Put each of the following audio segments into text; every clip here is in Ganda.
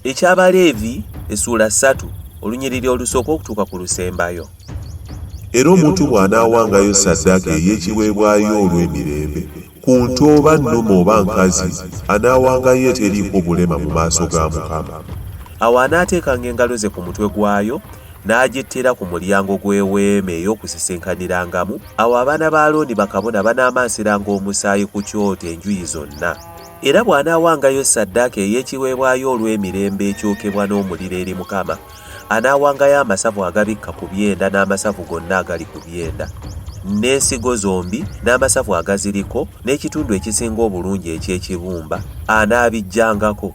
Eky'Abaleevi essula 3 olunyiriri olusooka okutuuka ku lusembayo. Era omuntu bw'anaawangayo ssaddaaka ey'ekiweebwayo olw'emirembe ku nte oba nnume oba nkazi anaawangayo eteriiko bulema mu maaso ga Mukama. Awo anaateekanga engalo ze ku mutwe gwayo n'agittira ku mulyango gw'eweema ey'okusisinkaniramu. Awo abaana ba Alooni bakabona banaamansiranga omusaayi ku kyoto enjuyi zonna. Era bw'anaawangayo ssaddaaka ey'ekiweebwayo olw'emirembe ekyokebwa n'omuliro eri Mukama, anaawangayo amasavu agabikka ku byenda n'amasavu gonna agali ku byenda, n'ensigo zombi n'amasavu agaziriko, n'ekitundu ekisinga obulungi eky'ekibumba anaabijjangako.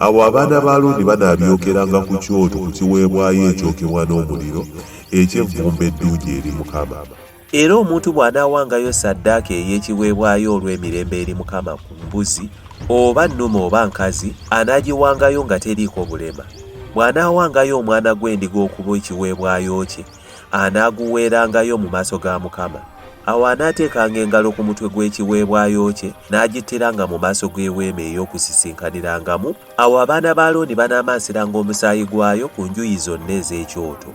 Awo abaana ba Alooni banaabyokeranga ku kyoto ku kiweebwayo ekyokebwa n'omuliro eky'evvumbe eddungi eri Mukama. Era omuntu bw'anaawangayo ssaddaaka ey'ekiweebwayo olw'emirembe eri Mukama ku mbuzi oba nnume oba nkazi, anaagiwangayo nga teriiko bulema. Bw'anaawangayo omwana gw'endiga okuba ekiweebwayo kye, anaaguweerangayo mu maaso ga Mukama. Awo anaateekanga engalo ku mutwe gw'ekiweebwayo kye n'agittiranga mu maaso g'eweema ey'okusisinkaniramu. Awo abaana ba Alooni banaamansiranga omusaayi gwayo ku njuyi zonna ez'ekyoto.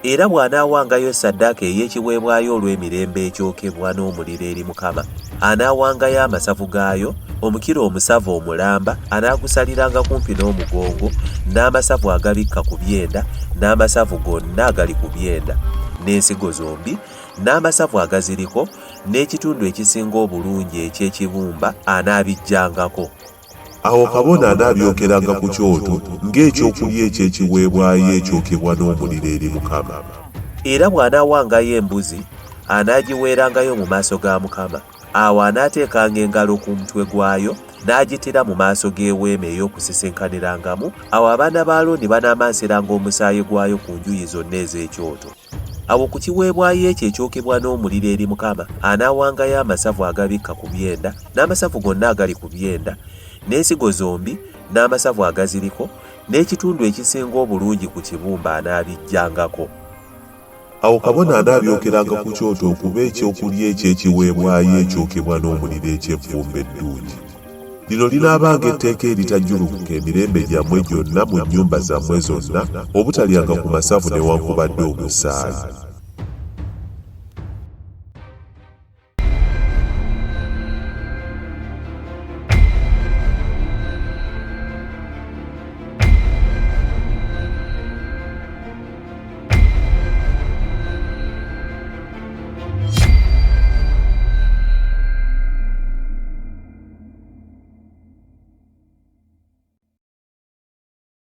Era bw'anaawangayo ssaddaaka ey'ekiweebwayo olw'emirembe ekyokebwa n'omuliro eri Mukama, anaawangayo amasavu gaayo, omukiro omusavu omulamba anaagusaliranga kumpi n'omugongo, n'amasavu agabikka ku byenda, n'amasavu gonna agali ku byenda, n'ensigo zombi, n'amasavu agaziriko, n'ekitundu ekisinga obulungi eky'ekibumba anaabijjangako. Awo kabona anaabyokeranga ku kyoto ng'ekyokulya eky'ekiweebwayo ekyokebwa n'omuliro eri Mukama. Era bw'anaawangayo embuzi, anaagiweerangayo mu maaso ga Mukama. Awo anaateekanga engalo ku mutwe gwayo n'agittira mu maaso g'eweema ey'okusisinkaniramu. Awo abaana ba Alooni banaamansiranga omusaayi gwayo ku njuyi zonna ez'ekyoto. Awo ku kiweebwayo ekyo ekyokebwa n'omuliro eri Mukama, anaawangayo amasavu agabikka ku byenda, n'amasavu gonna agali ku byenda, n'ensigo zombi, n'amasavu agaziriko, n'ekitundu ekisinga obulungi ku kibumba anaabijjangako. Awo kabona anaabyokeranga ku kyoto okuba ekyokulya eky'ekiweebwayo ekyokebwa n'omuliro eky'evvumbe eddungi. Lino linaabanga etteeka eritajjulukuka emirembe gyammwe gyonna mu nnyumba zammwe zonna, obutalyanga ku masavu newankubadde omusaayi.